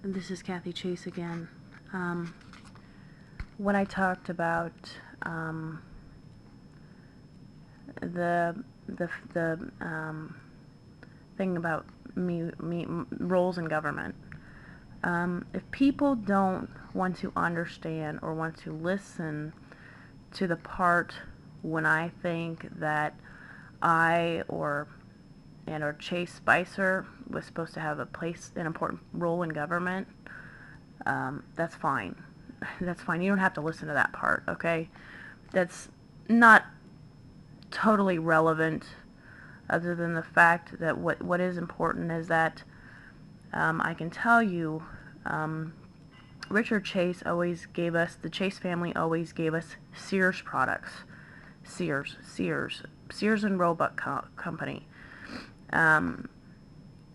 This is Kathy Chase again. When I talked about the thing about roles in government, if people don't want to understand or want to listen to the part when I think that or Chase Spicer was supposed to have an important role in government, that's fine. That's fine. You don't have to listen to that part, okay? That's not totally relevant, other than the fact that what is important is that I can tell you, Richard Chase the Chase family always gave us Sears products. Sears and Roebuck Company.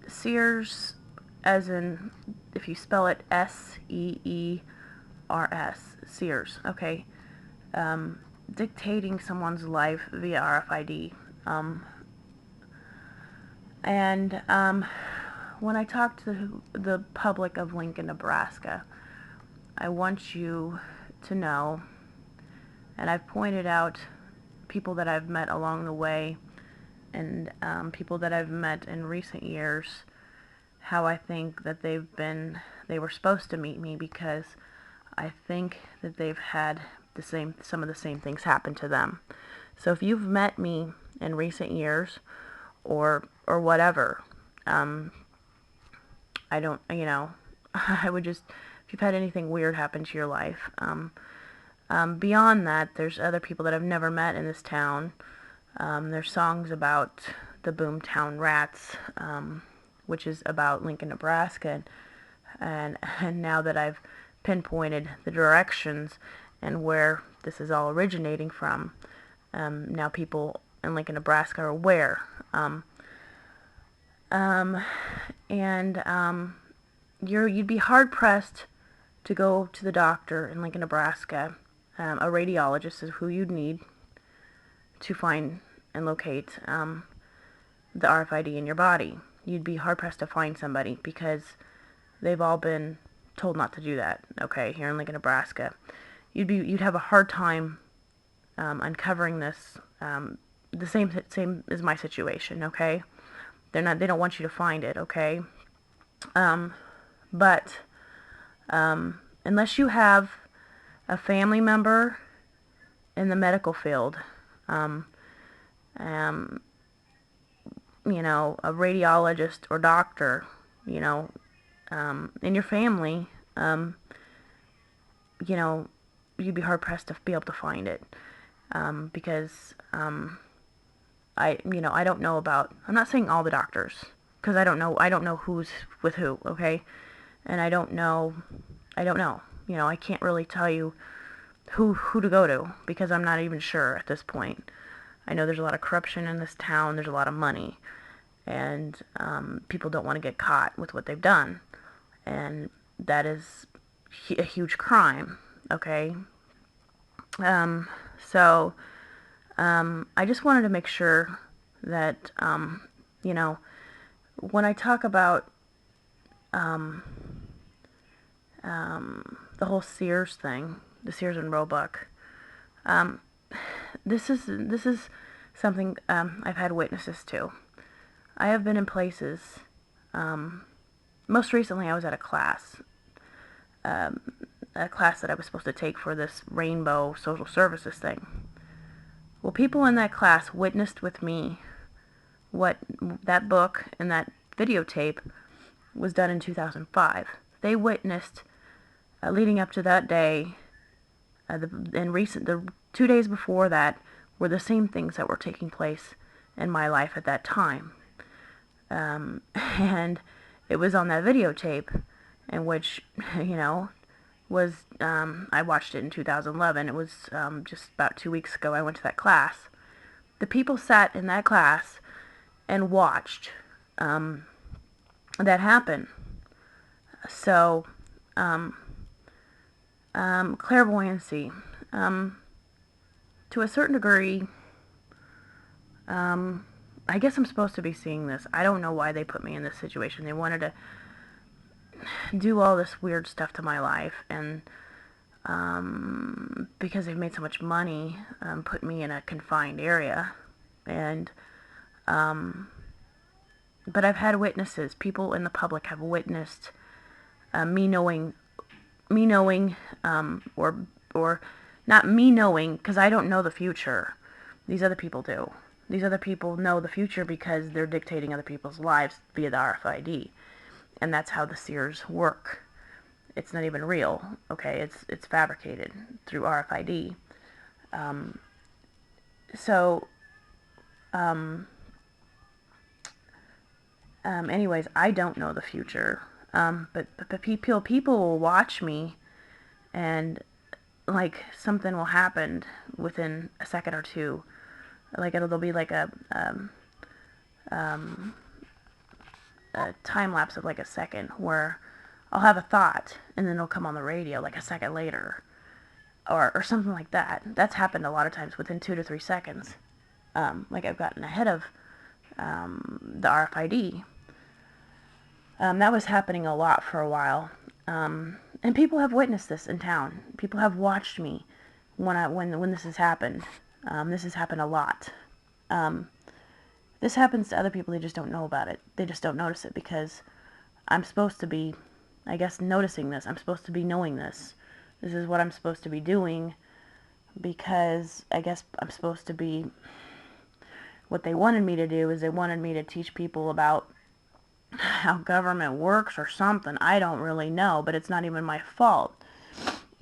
Sears, as in, if you spell it Seers, Sears, okay, dictating someone's life via RFID. When I talk to the public of Lincoln, Nebraska, I want you to know, and I've pointed out people that I've met along the way, and people that I've met in recent years, how I think that they were supposed to meet me, because I think that they've had some of the same things happen to them. So if you've met me in recent years, or whatever, I don't, I would just, if you've had anything weird happen to your life, beyond that, there's other people that I've never met in this town. There's songs about the Boomtown Rats, which is about Lincoln, Nebraska, and now that I've pinpointed the directions and where this is all originating from, now people in Lincoln, Nebraska are aware. You'd be hard pressed to go to the doctor in Lincoln, Nebraska. A radiologist is who you'd need to find and locate the RFID in your body. You'd be hard pressed to find somebody, because they've all been told not to do that. Okay, here in Lincoln, Nebraska, you'd have a hard time uncovering this. The same as my situation. Okay, they don't want you to find it. Okay, but unless you have a family member in the medical field, a radiologist or doctor, in your family, you'd be hard pressed to be able to find it, because I don't know about. I'm not saying all the doctors, because I don't know who's with who, okay, and I don't know. I can't really tell you who to go to, because I'm not even sure at this point. I know there's a lot of corruption in this town. There's a lot of money, and people don't want to get caught with what they've done, and that is a huge crime. Okay, so I just wanted to make sure that when I talk about the whole Sears thing, the Sears and Roebuck, this is something I've had witnesses to. I have been in places. Most recently, I was at a class that I was supposed to take for this rainbow social services thing. Well, people in that class witnessed with me what that book and that videotape was done in 2005. They witnessed, leading up to that day, the 2 days before that, were the same things that were taking place in my life at that time. And it was on that videotape, in which, was, I watched it in 2011. It was just about 2 weeks ago I went to that class. The people sat in that class and watched that happen. So, clairvoyancy, to a certain degree, I guess I'm supposed to be seeing this. I don't know why they put me in this situation. They wanted to do all this weird stuff to my life, and because they've made so much money, put me in a confined area, and but I've had witnesses. People in the public have witnessed me knowing, or not me knowing, because I don't know the future. These other people do. These other people know the future because they're dictating other people's lives via the RFID, and that's how the seers work. It's not even real, okay? It's fabricated through RFID. So, anyways, I don't know the future. But people will watch me, and like something will happen within a second or two. Like there'll be like a time lapse of like a second where I'll have a thought and then it'll come on the radio like a second later, or something like that. That's happened a lot of times within 2 to 3 seconds. Like I've gotten ahead of the RFID. That was happening a lot for a while. And people have witnessed this in town. People have watched me when this has happened. This has happened a lot. This happens to other people. They just don't know about it. They just don't notice it because I'm supposed to be, I guess, noticing this. I'm supposed to be knowing this. This is what I'm supposed to be doing because I guess I'm supposed to be, what they wanted me to do is they wanted me to teach people about how government works or something. I don't really know, but it's not even my fault.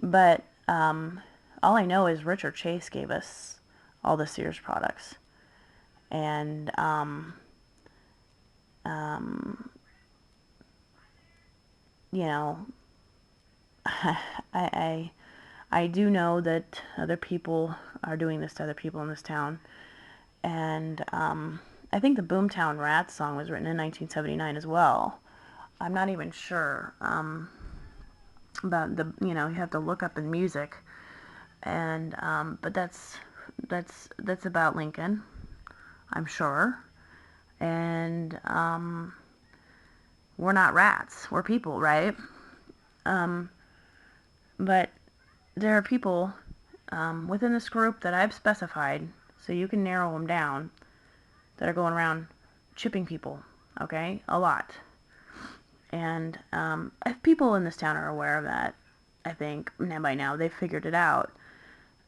But all I know is Richard Chase gave us all the Sears products. And you know, I do know that other people are doing this to other people in this town. And I think the Boomtown Rats song was written in 1979 as well. I'm not even sure about the, you have to look up in music. And but that's about Lincoln, I'm sure. And we're not rats, we're people, right? But there are people within this group that I've specified, so you can narrow them down, that are going around chipping people, okay? A lot. And if people in this town are aware of that, I think, and by now they've figured it out.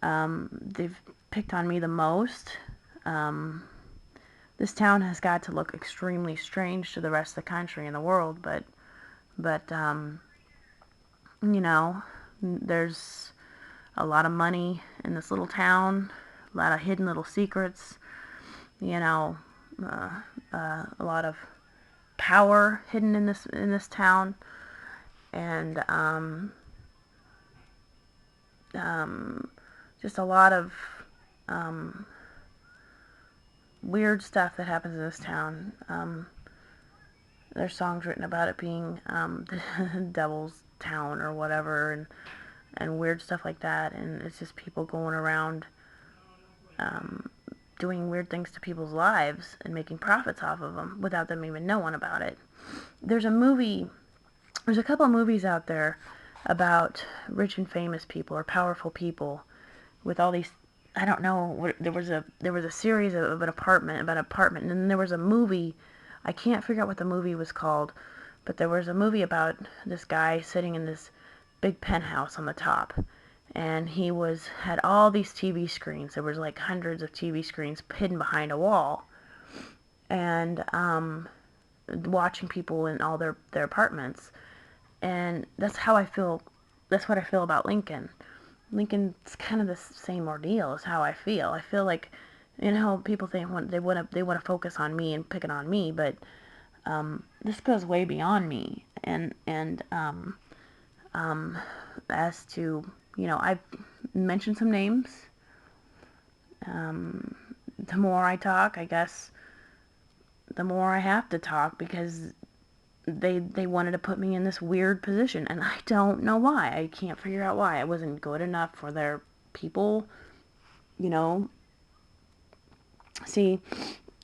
They've picked on me the most. This town has got to look extremely strange to the rest of the country and the world, but there's a lot of money in this little town, a lot of hidden little secrets, a lot of power hidden in this town, and just a lot of weird stuff that happens in this town. There's songs written about it being the devil's town or whatever, and weird stuff like that. And it's just people going around doing weird things to people's lives and making profits off of them without them even knowing about it. There's a couple of movies out there about rich and famous people or powerful people with all these, I don't know, there was a series of an apartment, and then there was a movie. I can't figure out what the movie was called, but there was a movie about this guy sitting in this big penthouse on the top, and he had all these TV screens. There was like hundreds of TV screens hidden behind a wall, and watching people in all their apartments. And that's how I feel. That's what I feel about Lincoln. Lincoln's kind of the same ordeal as how I feel. I feel like, people think they want to focus on me and pick it on me, but this goes way beyond me. And as to, I've mentioned some names. The more I talk, I guess, the more I have to talk, because they wanted to put me in this weird position, and I don't know why. I can't figure out why. I wasn't good enough for their people, See,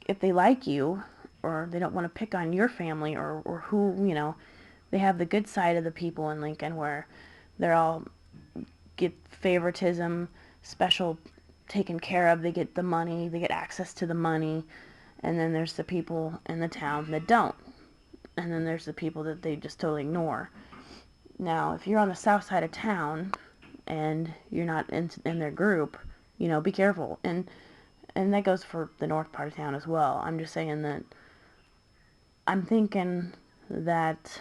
if they like you, or they don't want to pick on your family, or who, they have the good side of the people in Lincoln where they're all get favoritism, special taken care of, they get the money, they get access to the money, and then there's the people in the town that don't. And then there's the people that they just totally ignore. Now, if you're on the south side of town and you're not in their group, be careful. And that goes for the north part of town as well. I'm just saying that I'm thinking that,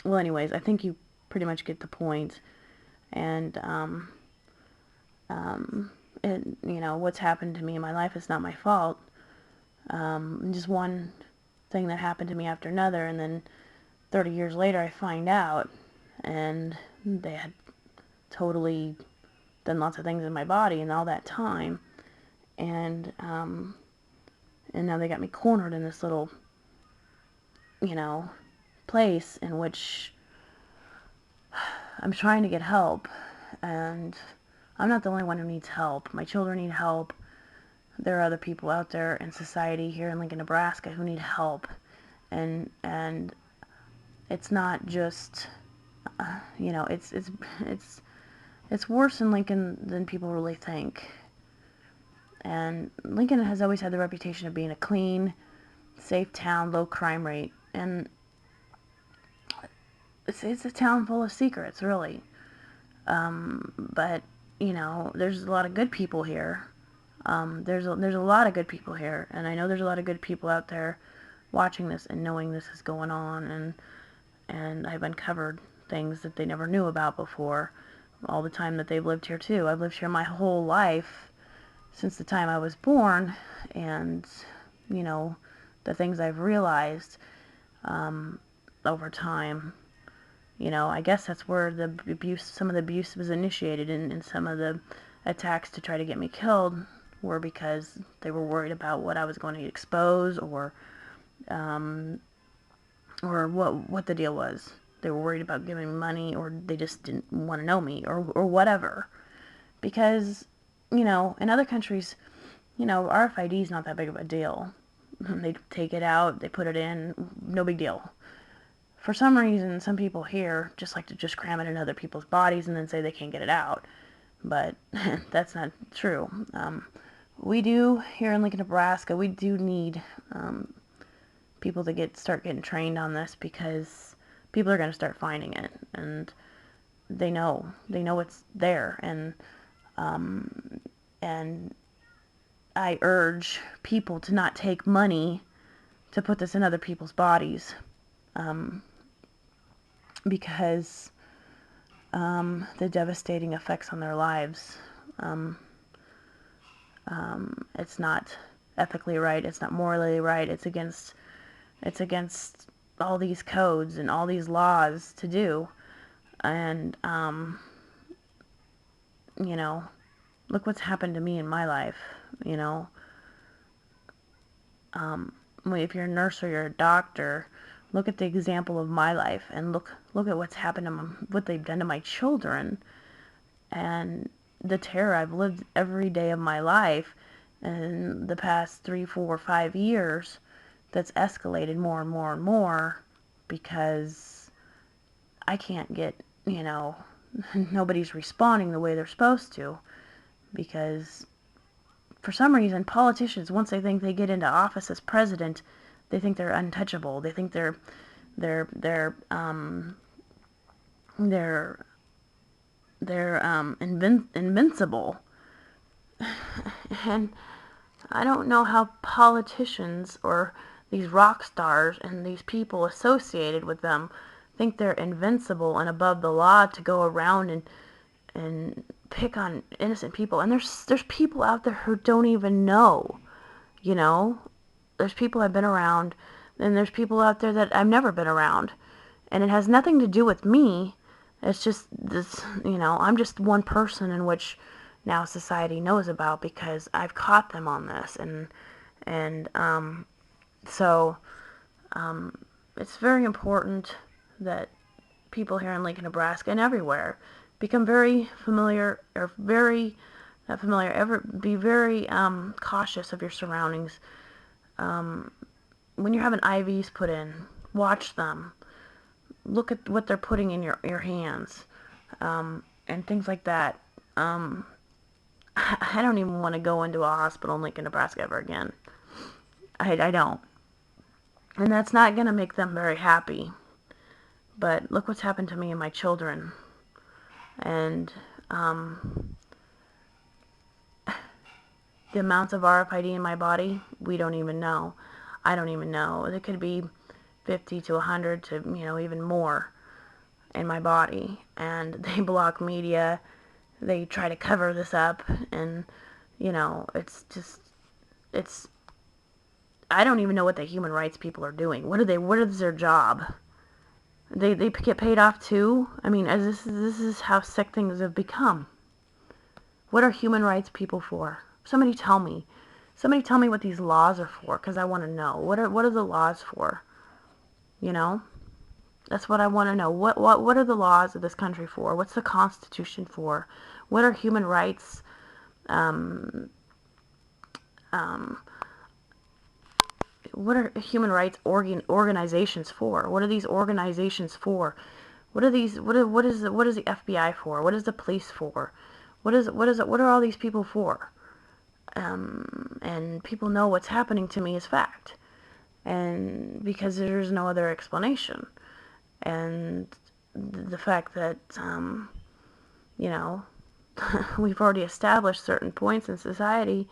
well, anyways, I think you pretty much get the point. And, what's happened to me in my life is not my fault. Just one thing that happened to me after another, and then 30 years later I find out, and they had totally done lots of things in my body in all that time, and now they got me cornered in this little, place in which I'm trying to get help, and I'm not the only one who needs help. My children need help. There are other people out there in society here in Lincoln, Nebraska who need help, and it's not just, it's worse in Lincoln than people really think. And Lincoln has always had the reputation of being a clean, safe town, low crime rate, and it's a town full of secrets, really. But there's a lot of good people here. There's a lot of good people here, and I know there's a lot of good people out there watching this and knowing this is going on, and I've uncovered things that they never knew about before, all the time that they've lived here too. I've lived here my whole life, since the time I was born, and the things I've realized over time. I guess that's where some of the abuse was initiated, and some of the attacks to try to get me killed were because they were worried about what I was going to expose, or what the deal was. They were worried about giving me money, or they just didn't want to know me, or whatever. Because, in other countries, RFID is not that big of a deal. They take it out, they put it in, no big deal. For some reason, some people here just like to just cram it in other people's bodies and then say they can't get it out. But that's not true. We do, here in Lincoln, Nebraska, we do need people to start getting trained on this, because people are going to start finding it, and they know it's there, and I urge people to not take money to put this in other people's bodies, because the devastating effects on their lives. It's not ethically right. It's not morally right. It's against all these codes and all these laws to do. And look what's happened to me in my life. If you're a nurse or you're a doctor, look at the example of my life, and look at what's happened to what they've done to my children, and the terror I've lived every day of my life in the past 3, 4, 5 years. That's escalated more and more and more, because I can't get, nobody's responding the way they're supposed to, because for some reason politicians, once they think they get into office as president, they think they're untouchable. They think they're invincible. And I don't know how politicians or these rock stars and these people associated with them think they're invincible and above the law to go around and pick on innocent people. And there's people out there who don't even know, There's people I've been around, and there's people out there that I've never been around. And it has nothing to do with me. It's just this, I'm just one person in which now society knows about, because I've caught them on this. So it's very important that people here in Lincoln, Nebraska, and everywhere become very familiar, or very, not familiar, be very cautious of your surroundings. when you're having IVs put in, watch them. Look at what they're putting in your hands, and things like that. I don't even want to go into a hospital in Lincoln, Nebraska ever again. I don't. And that's not going to make them very happy. But look what's happened to me and my children. And the amounts of RFID in my body, we don't even know. I don't even know. It could be 50 to 100 to, even more in my body. And they block media. They try to cover this up. And, it's I don't even know what the human rights people are doing. What is their job? They get paid off too? I mean, this is how sick things have become. What are human rights people for? Somebody tell me. Somebody tell me what these laws are for, because I want to know. What are the laws for? That's what I want to know. What are the laws of this country for? What's the Constitution for? What are human rights what are human rights organizations for? What are these organizations for? What are these? What is the FBI for? What is the police for? What are all these people for? And people know what's happening to me is fact, and because there's no other explanation. And the fact that we've already established certain points in society,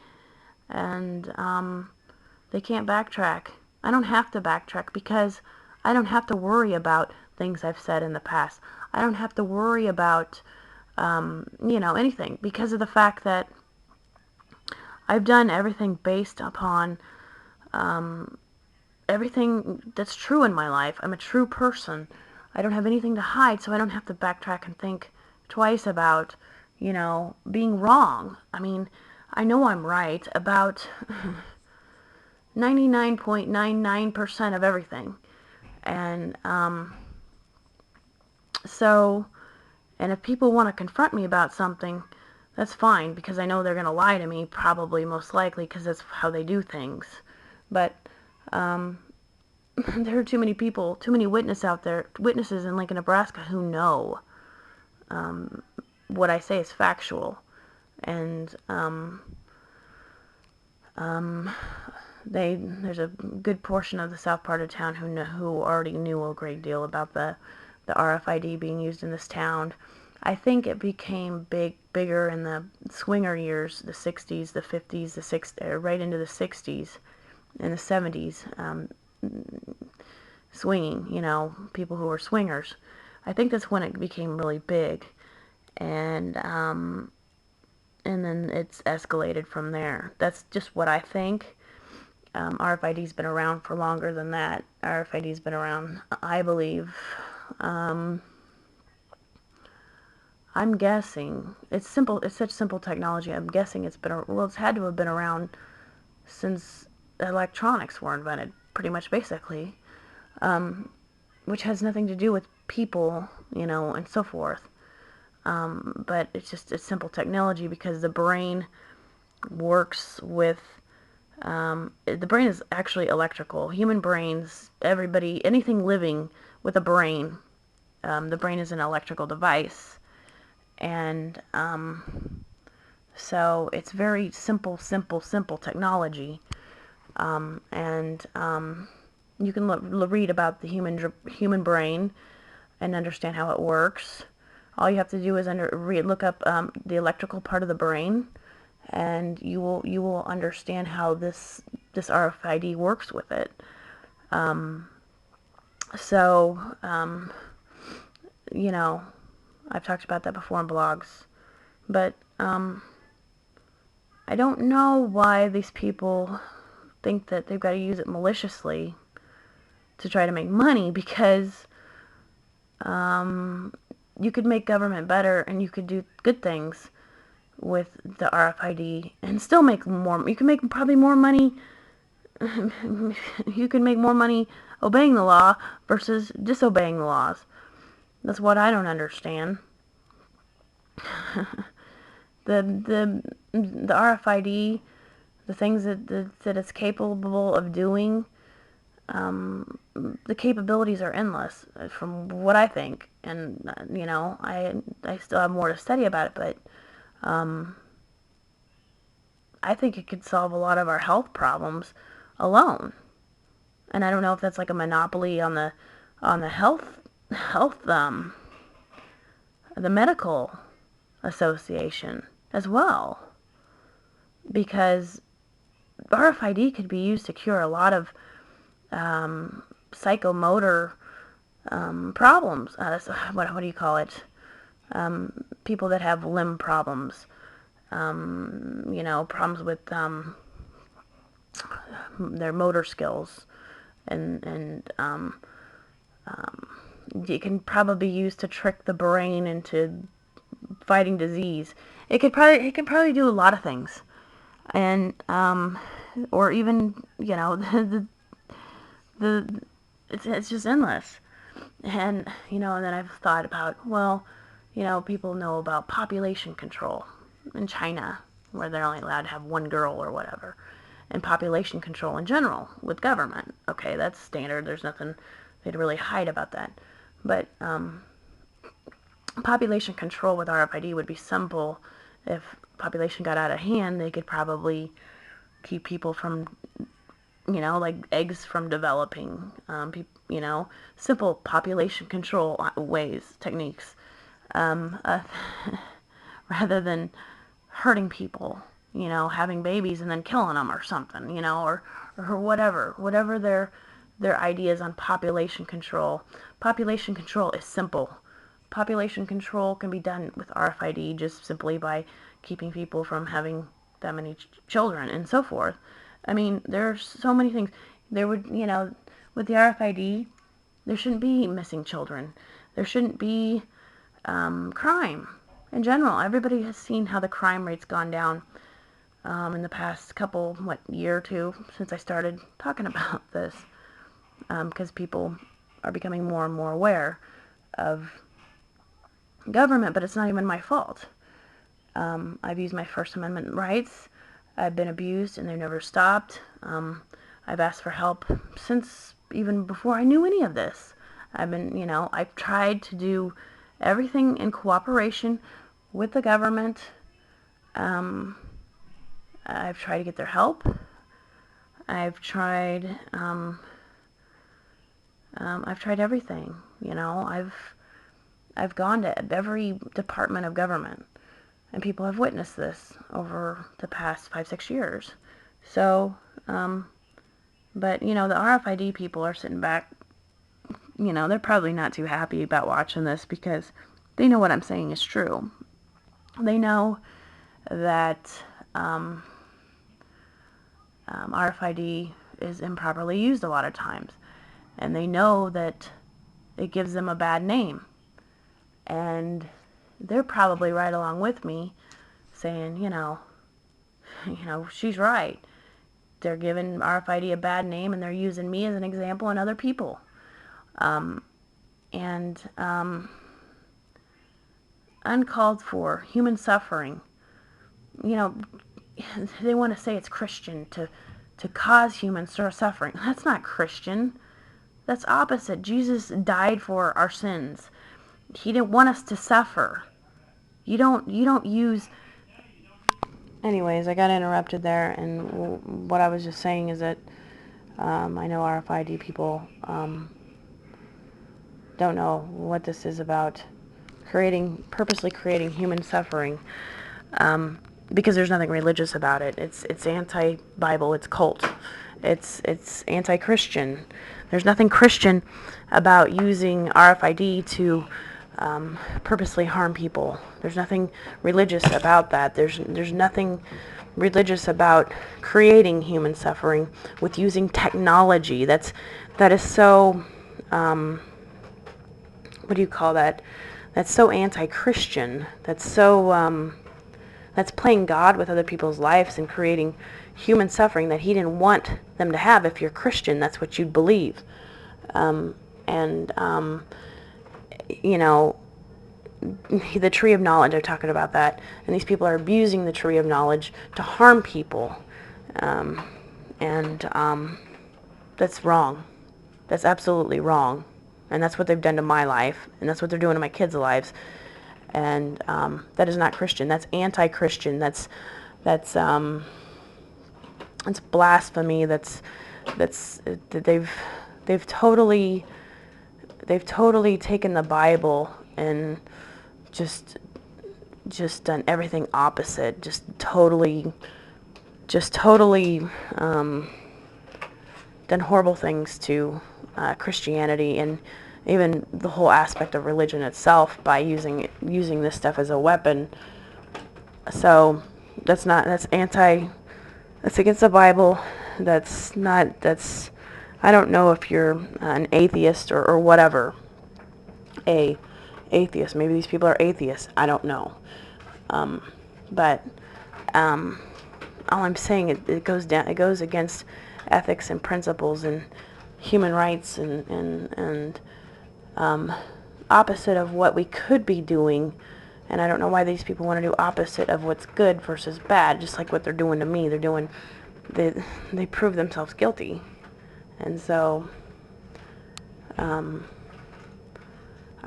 and they can't backtrack. I don't have to backtrack because I don't have to worry about things I've said in the past. I don't have to worry about, anything, because of the fact that I've done everything based upon everything that's true in my life. I'm a true person. I don't have anything to hide, so I don't have to backtrack and think twice about, being wrong. I mean, I know I'm right about 99.99% of everything. And and if people want to confront me about something, that's fine, because I know they're going to lie to me, probably, most likely, because that's how they do things. But there are too many people, too many witnesses in Lincoln, Nebraska, who know what I say is factual. And there's a good portion of the south part of town who already knew a great deal about the RFID being used in this town. I think it became bigger in the swinger years, the 60s, the 50s, the 60s, right into the 60s and the 70s, swinging, people who were swingers. I think that's when it became really big, and then it's escalated from there. That's just what I think. RFID's been around for longer than that. RFID's been around, I believe, I'm guessing, it's simple, it's such simple technology, I'm guessing it's had to have been around since electronics were invented, pretty much, basically, which has nothing to do with people, and so forth. But it's simple technology, because the brain works with, the brain is actually electrical. Human brains, anything living with a brain, the brain is an electrical device. And so it's very simple technology. And you can read about the human brain and understand how it works. All you have to do is look up the electrical part of the brain, and you will understand how this RFID works with it. I've talked about that before in blogs, but I don't know why these people think that they've got to use it maliciously to try to make money, because you could make government better, and you could do good things with the RFID and still make more. You can make probably more money. You can make more money obeying the law versus disobeying the laws. That's what I don't understand. The RFID, the things that it's capable of doing, the capabilities are endless, from what I think, and I still have more to study about it, but I think it could solve a lot of our health problems alone. And I don't know if that's like a monopoly on the health the medical association as well, because RFID could be used to cure a lot of psychomotor problems. What do you call it? People that have limb problems, problems with their motor skills, and it can probably be used to trick the brain into fighting disease. It could probably do a lot of things, and or even it's just endless. And and then I've thought about, well, people know about population control in China, where they're only allowed to have one girl or whatever, and population control in general with government. Okay, that's standard. There's nothing they'd really hide about that. But population control with RFID would be simple. If population got out of hand, they could probably keep people from, like eggs from developing. Simple population control ways, techniques, rather than hurting people, having babies and then killing them or something, or whatever their ideas on population control. Population control is simple. Population control can be done with RFID just simply by keeping people from having that many children and so forth. I mean, there are so many things. There would, with the RFID, there shouldn't be missing children. There shouldn't be crime in general. Everybody has seen how the crime rate's gone down in the past year or two since I started talking about this, because people are becoming more and more aware of government, but it's not even my fault. I've used my First Amendment rights. I've been abused, and they've never stopped. I've asked for help since even before I knew any of this. I've tried to do everything in cooperation with the government. I've tried to get their help. I've tried everything. I've gone to every department of government, and people have witnessed this over the past 5-6 years. So, but the RFID people are sitting back. They're probably not too happy about watching this, because they know what I'm saying is true. They know that RFID is improperly used a lot of times, and they know that it gives them a bad name. And they're probably right along with me, saying, she's right. They're giving RFID a bad name, and they're using me as an example and other people. Uncalled for human suffering. They want to say it's Christian to cause human suffering. That's not Christian. That's opposite. Jesus died for our sins. He didn't want us to suffer. You don't use... Anyways, I got interrupted there, and what I was just saying is that I know RFID people don't know what this is about, purposely creating human suffering, because there's nothing religious about it. It's anti-Bible. It's cult. It's anti-Christian. There's nothing Christian about using RFID to purposely harm people. There's nothing religious about that. There's nothing religious about creating human suffering with using technology. That is so what do you call that? That's so anti-Christian. That's so that's playing God with other people's lives and creating human suffering that he didn't want them to have. If you're Christian, that's what you'd believe. The tree of knowledge, they're talking about that, and these people are abusing the tree of knowledge to harm people, and that's wrong. That's absolutely wrong. And that's what they've done to my life, and that's what they're doing to my kids' lives. And that is not Christian. That's anti-Christian. That's blasphemy. They've totally taken the Bible and just done everything opposite. Just totally done horrible things to Christianity and even the whole aspect of religion itself by using this stuff as a weapon. So that's against the Bible. I don't know if you're an atheist or whatever. Atheist. Maybe these people are atheists. I don't know. But all I'm saying, it goes against ethics and principles and human rights and opposite of what we could be doing. And I don't know why these people want to do opposite of what's good versus bad, just like what they're doing to me. They prove themselves guilty. And so I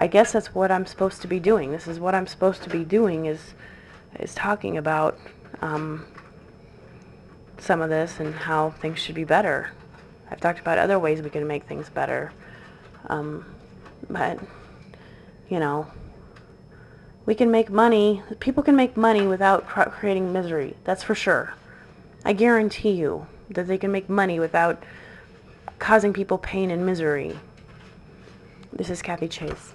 guess that's what I'm supposed to be doing. This is what I'm supposed to be doing, is talking about some of this and how things should be better. I've talked about other ways we can make things better. But, we can make money. People can make money without creating misery. That's for sure. I guarantee you that they can make money without causing people pain and misery. This is Kathy Chase.